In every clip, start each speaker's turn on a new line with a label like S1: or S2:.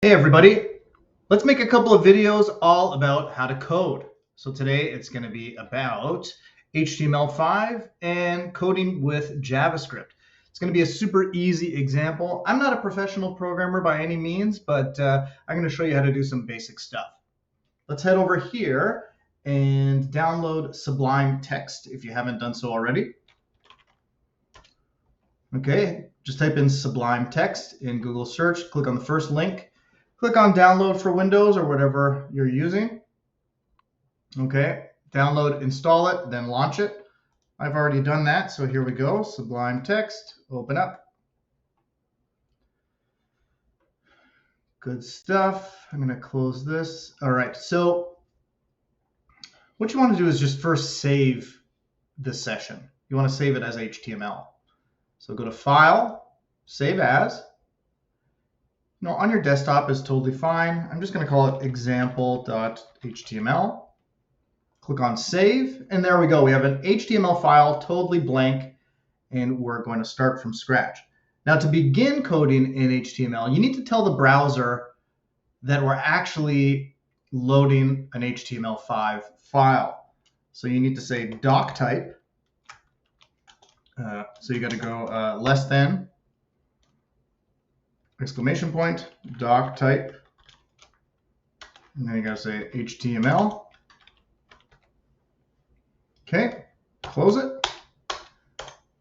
S1: Hey everybody, let's make a couple of videos all about how to code. So today it's going to be about HTML5 and coding with JavaScript. It's going to be a super easy example. I'm not a professional programmer by any means, but I'm going to show you how to do some basic stuff. Let's head over here and download Sublime Text if you haven't done so already. Okay, just type in Sublime Text in Google search, click on the first link. Click on download for Windows or whatever you're using. Okay, download, install it, then launch it. I've already done that, so here we go. Sublime Text, open up. Good stuff. I'm going to close this. All right, so what you want to do is just first save this session. You want to save it as HTML. So go to File, Save As. No, on your desktop is totally fine. I'm just going to call it example.html. Click on Save, and there we go. We have an HTML file, totally blank, and we're going to start from scratch. Now, to begin coding in HTML, you need to tell the browser that we're actually loading an HTML5 file. So you need to say doc type. So you got to go less than, exclamation point, doc type, and then you got to say HTML. Okay, close it,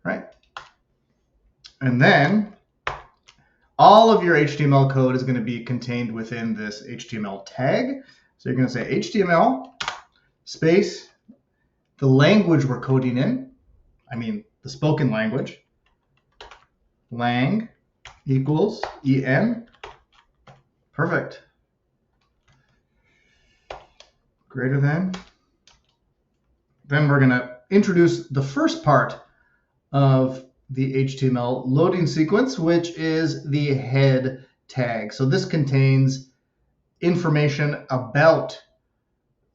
S1: right? And then all of your HTML code is going to be contained within this HTML tag. So you're going to say HTML space the language we're coding in, I mean the spoken language, lang equals en. Perfect. Greater than. Then we're going to introduce the first part of the HTML loading sequence, which is the head tag. So this contains information about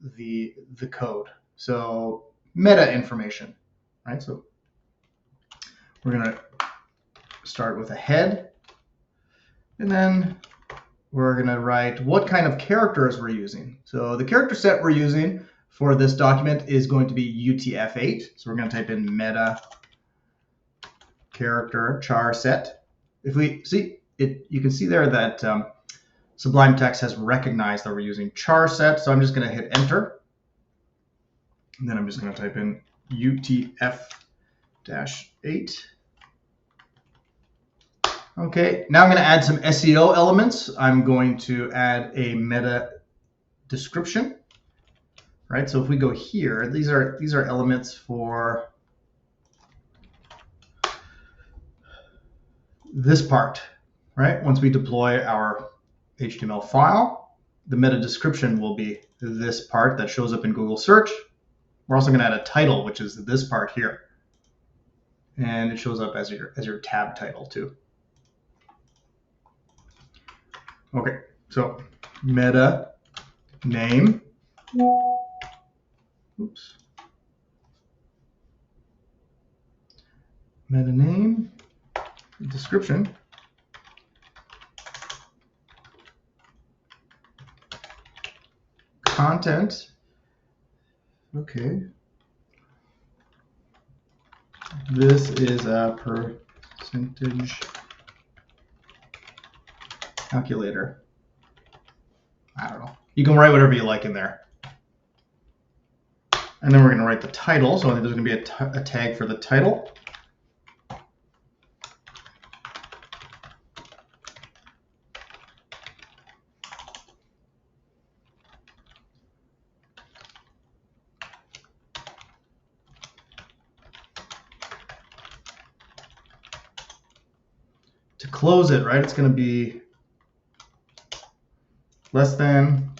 S1: the code. So meta information, right? So we're going to start with a head, and then we're going to write what kind of characters we're using. So the character set we're using for this document is going to be UTF-8. So we're going to type in meta character char set. If we see it, you can see there that Sublime Text has recognized that we're using char set. So I'm just going to hit enter. And then I'm just going to type in UTF-8. Okay, now I'm going to add some SEO elements. I'm going to add a meta description, right? So if we go here, these are elements for this part, right? Once we deploy our HTML file, the meta description will be this part that shows up in Google search. We're also going to add a title, which is this part here, and it shows up as your tab title too. Okay, so meta name, oops, meta name, description, content, okay, this is a percentage calculator. I don't know. You can write whatever you like in there. And then we're going to write the title. So I think there's going to be a tag for the title. To close it, right, it's going to be less than,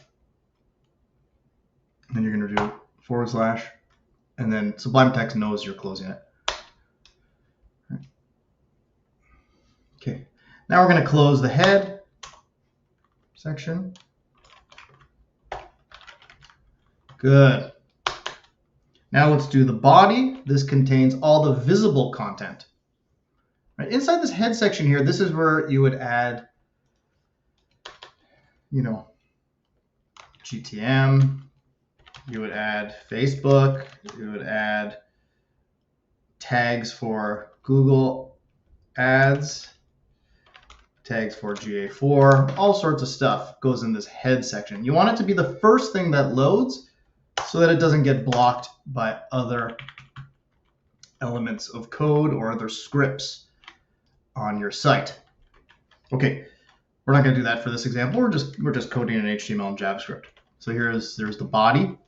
S1: and then you're going to do /, and then Sublime Text knows you're closing it. Okay, now we're going to close the head section. Good. Now let's do the body. This contains all the visible content. Right, inside this head section here, this is where you would add GTM, you would add Facebook, you would add tags for Google Ads, tags for GA4, all sorts of stuff goes in this head section. You want it to be the first thing that loads so that it doesn't get blocked by other elements of code or other scripts on your site. Okay, we're not going to do that for this example. We're just coding in HTML and JavaScript. So there's the body.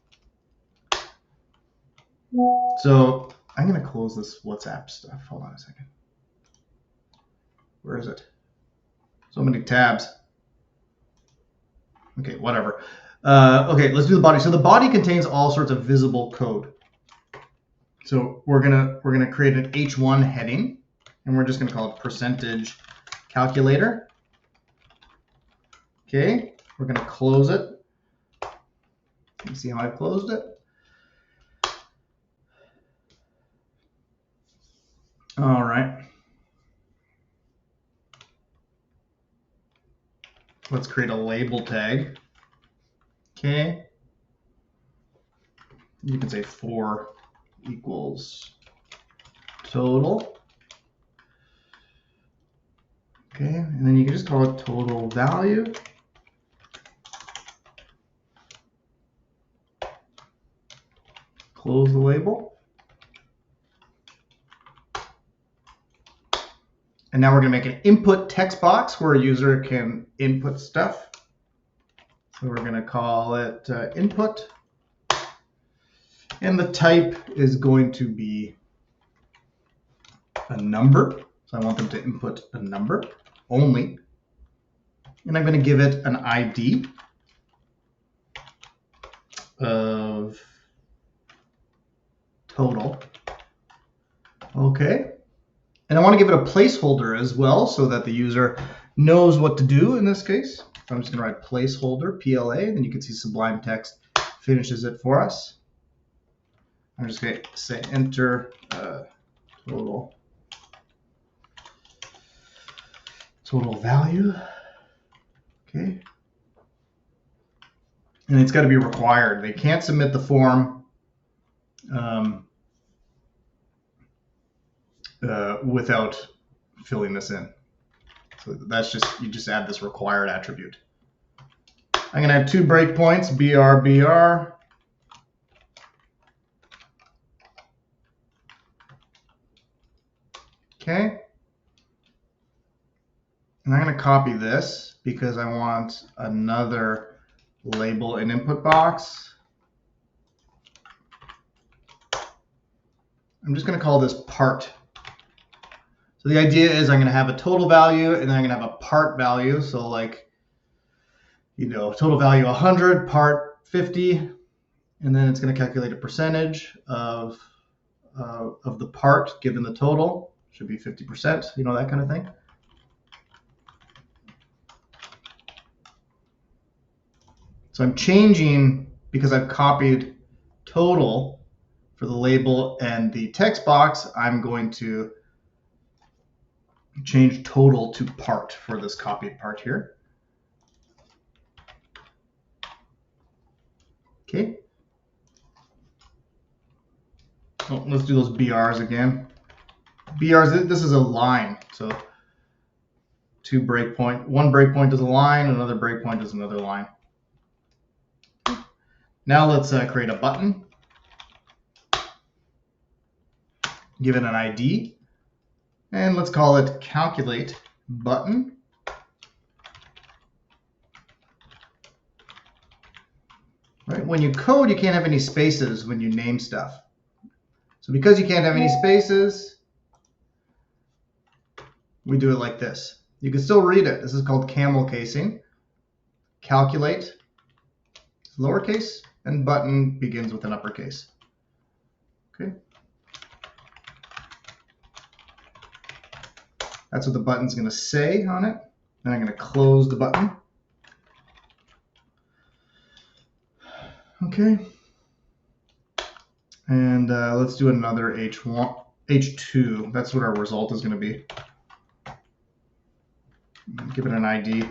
S1: So I'm going to close this WhatsApp stuff. Hold on a second. Where is it? So many tabs. Okay, whatever. Okay, let's do the body. So the body contains all sorts of visible code. So we're gonna create an H1 heading, and we're just gonna call it percentage calculator. Okay, we're gonna close it. You see how I closed it? All right. Let's create a label tag. Okay. You can say 4 equals total. Okay, and then you can just call it total value. Close the label. And now we're going to make an input text box where a user can input stuff. So we're going to call it input. And the type is going to be a number. So I want them to input a number only. And I'm going to give it an ID of total. Okay. And I want to give it a placeholder as well so that the user knows what to do in this case. So I'm just going to write placeholder, PLA, then you can see Sublime Text finishes it for us. I'm just going to say enter total value. Okay. And it's got to be required. They can't submit the form without filling this in. So that's you just add this required attribute. I'm going to have 2 breakpoints, BR, BR. Okay. And I'm going to copy this because I want another label and input box. I'm just going to call this part. So the idea is I'm going to have a total value and then I'm going to have a part value. So like, total value 100, part 50, and then it's going to calculate a percentage of the part given the total. Should be 50%, that kind of thing. So I'm changing, because I've copied total for the label and the text box, I'm going to change total to part for this copied part here. Okay. Oh, let's do those BRs again. BRs, this is a line. So 2 breakpoint, 1 breakpoint is a line, another breakpoint is another line. Now let's create a button. Give it an ID. And let's call it calculate button. Right? When you code, you can't have any spaces when you name stuff. So because you can't have any spaces, we do it like this. You can still read it. This is called camel casing. Calculate, lowercase, and button begins with an uppercase. Okay. That's what the button's going to say on it. Then I'm going to close the button. Okay. And let's do another H2. That's what our result is going to be. Give it an ID.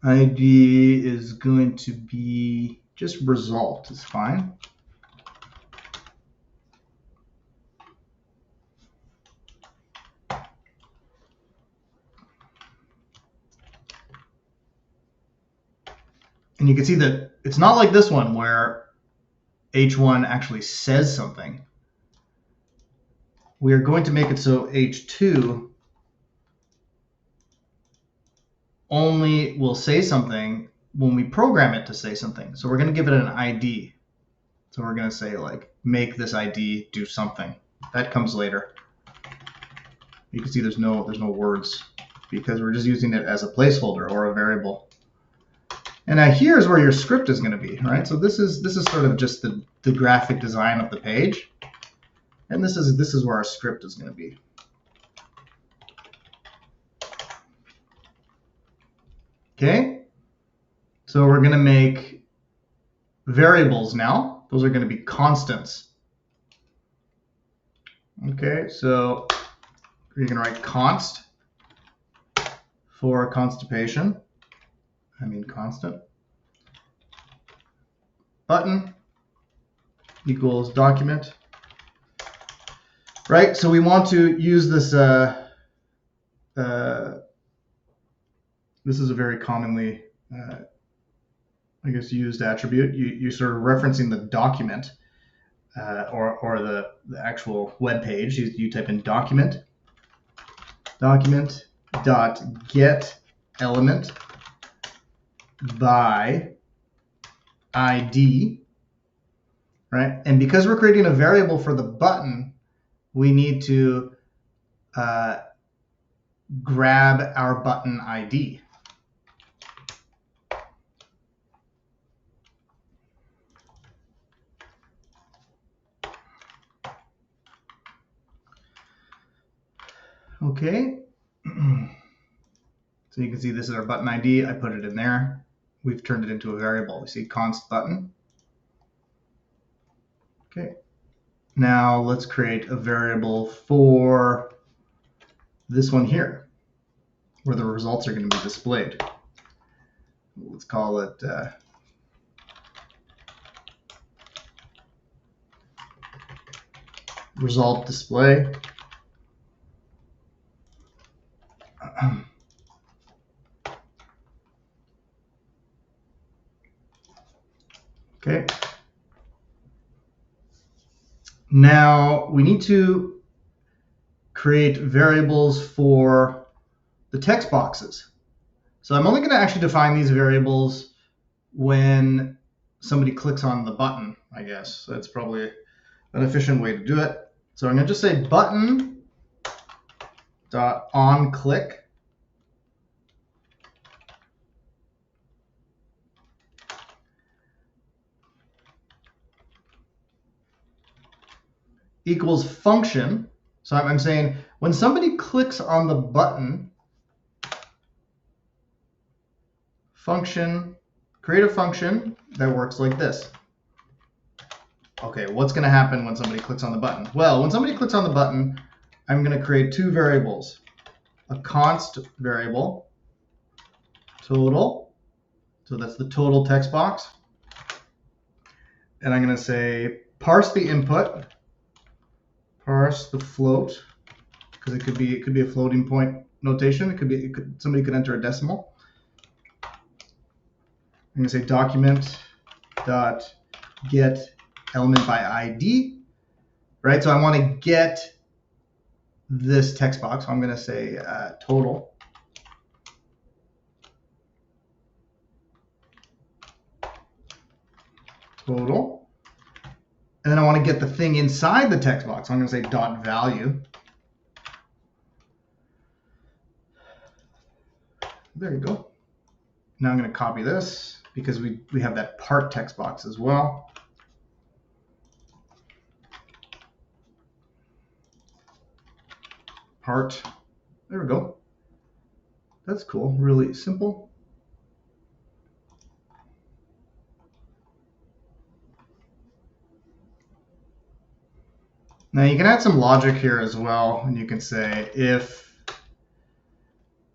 S1: ID is going to be just result is fine. And you can see that it's not like this one where H1 actually says something. We are going to make it so H2 only will say something when we program it to say something. So we're going to give it an ID. So we're going to say, like, make this ID do something. That comes later. You can see there's no words because we're just using it as a placeholder or a variable. And now here's where your script is going to be, right? So this is sort of just the graphic design of the page, and this is where our script is going to be. Okay, so we're going to make variables now. Those are going to be constants. Okay, so you're going to write const for constipation. I mean constant. Button equals document. Right, so we want to use this. This is a very commonly, I guess, used attribute. You're sort of referencing the document or the actual web page. You type in document dot get element by ID, right? And because we're creating a variable for the button, we need to grab our button ID. Okay, so you can see this is our button ID. I put it in there. We've turned it into a variable. We see const button. Okay, now let's create a variable for this one here, where the results are going to be displayed. Let's call it result display. Okay. Now we need to create variables for the text boxes. So I'm only going to actually define these variables when somebody clicks on the button, I guess. That's probably an efficient way to do it. So I'm going to just say button dot on click equals function. So I'm saying when somebody clicks on the button, function, create a function that works like this. Okay, what's going to happen when somebody clicks on the button? Well, when somebody clicks on the button, I'm going to create two variables. A const variable, total, so that's the total text box. And I'm going to say parse the input, parse the float, because it could be a floating point notation. Somebody could enter a decimal. I'm going to say document dot get element by ID, right? So I want to get this text box. So I'm going to say total. Total. And then I want to get the thing inside the text box. So I'm going to say dot value. There you go. Now I'm going to copy this because we have that part text box as well. Part. There we go. That's cool. Really simple. Now you can add some logic here as well, and you can say if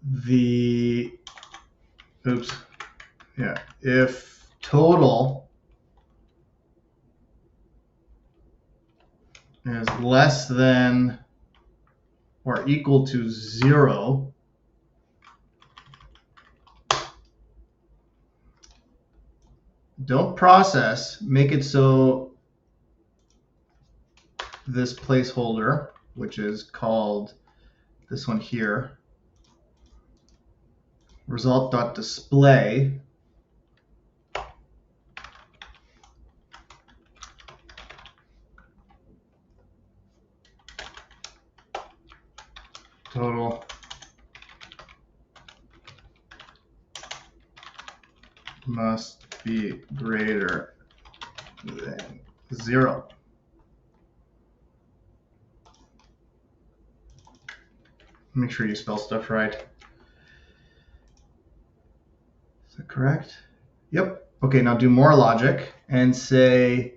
S1: the Yeah, if total is less than or equal to 0, don't process, make it so this placeholder, which is called this one here, result.display, total must be greater than 0. Make sure you spell stuff right. Is that correct? Yep. Okay, now do more logic and say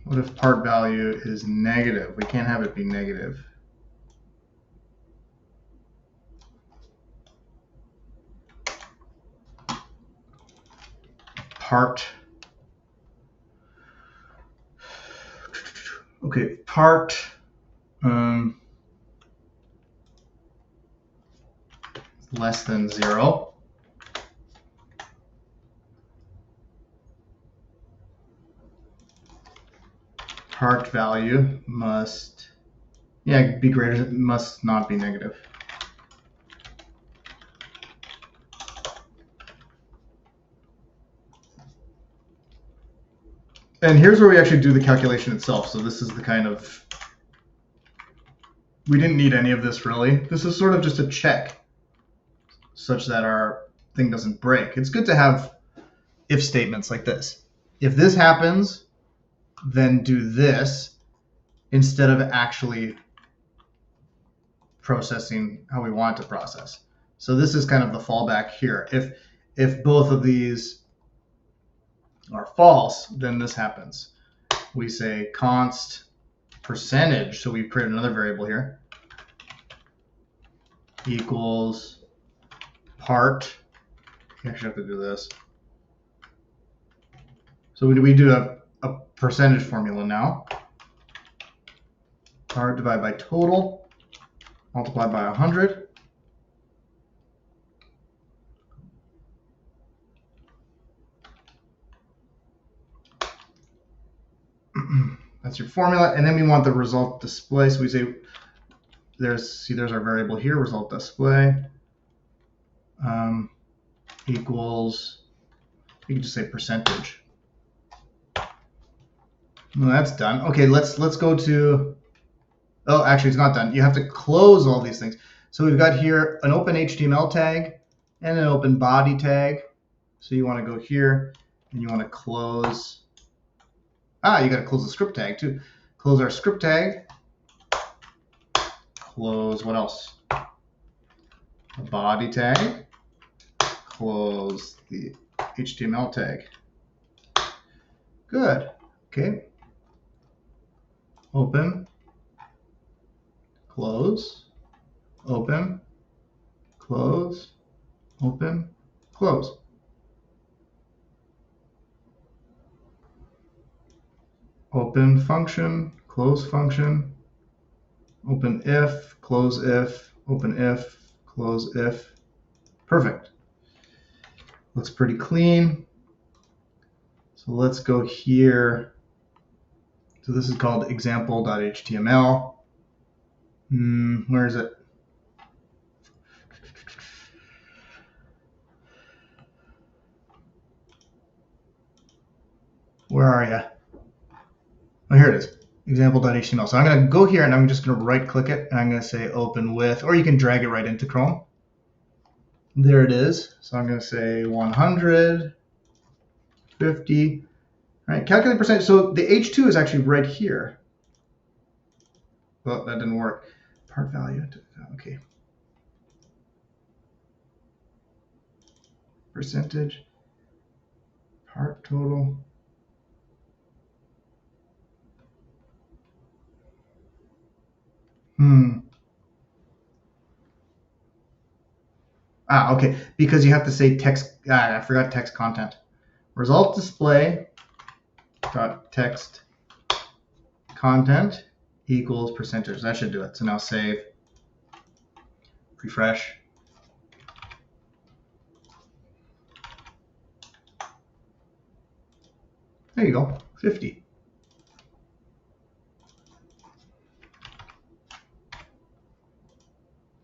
S1: what if part value is negative? We can't have it be negative. Part. Okay, part. Less than 0. Part value must, be greater, must not be negative. And here's where we actually do the calculation itself. So this is the kind of, we didn't need any of this really. This is sort of just a check such that our thing doesn't break. It's good to have if statements like this. If this happens, then do this instead of actually processing how we want to process. So this is kind of the fallback here. If both of these are false, then this happens. We say const percentage, so we create another variable here, equals part. You actually have to do this. So we do a percentage formula now. Part divided by total, multiplied by 100. That's your formula, and then we want the result display. So we say there's our variable here, result display equals, you can just say percentage. Well, that's done. Okay, let's go to, oh, actually it's not done. You have to close all these things. So we've got here an open HTML tag and an open body tag. So you want to go here and you want to close. You got to close the script tag too. Close our script tag. Close what else? A body tag. Close the HTML tag. Good. Okay. Open. Close. Open. Close. Open. Close. Open function, close function, open if, close if, open if, close if. Perfect. Looks pretty clean. So let's go here. So this is called example.html. Where is it? Where are you? Oh, here it is, example.html. So I'm going to go here and I'm just going to right click it and I'm going to say open with, or you can drag it right into Chrome. There it is. So I'm going to say 150, right? Calculate percentage. So the H2 is actually right here. Well, that didn't work. part value. Okay. Percentage, part total. Okay, because you have to say text. I forgot text content. Result display dot text content equals percentage. That should do it. So now save, refresh. There you go, 50.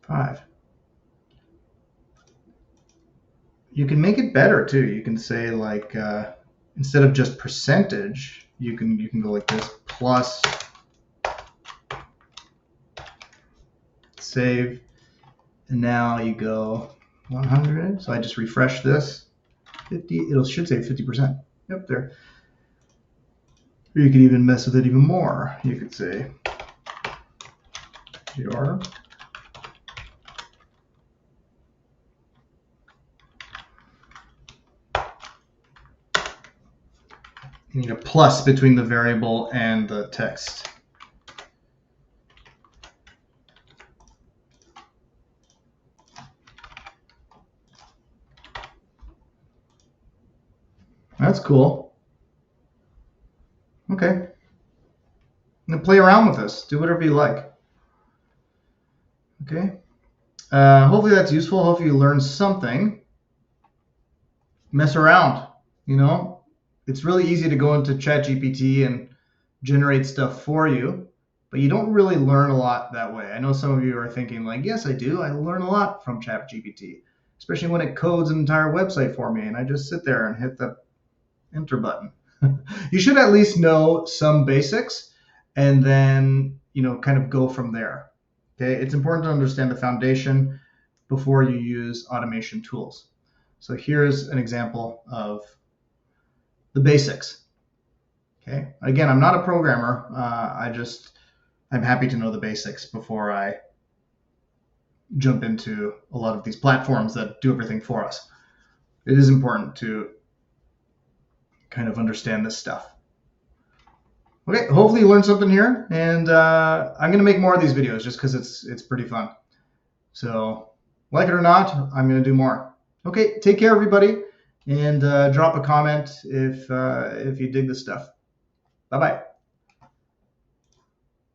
S1: Five. You can make it better too. You can say like instead of just percentage, you can go like this, plus, save, and now you go 100. So I just refresh this, 50. It should say 50%. Yep, there. Or you could even mess with it even more. You could say your you need a plus between the variable and the text. That's cool. Okay. Now play around with this. Do whatever you like. Okay. Hopefully that's useful. Hopefully you learned something. Mess around. You know, it's really easy to go into ChatGPT and generate stuff for you, but you don't really learn a lot that way. I know some of you are thinking like, yes, I do. I learn a lot from ChatGPT, especially when it codes an entire website for me and I just sit there and hit the enter button. You should at least know some basics and then, you know, kind of go from there. Okay, it's important to understand the foundation before you use automation tools. So here's an example of the basics. Okay, again, I'm not a programmer. I'm happy to know the basics before I jump into a lot of these platforms that do everything for us. It is important to kind of understand this stuff. Okay, hopefully you learned something here, and I'm going to make more of these videos just because it's pretty fun. So, like it or not, I'm going to do more. Okay, take care, everybody, and drop a comment if you dig this stuff. Bye-bye.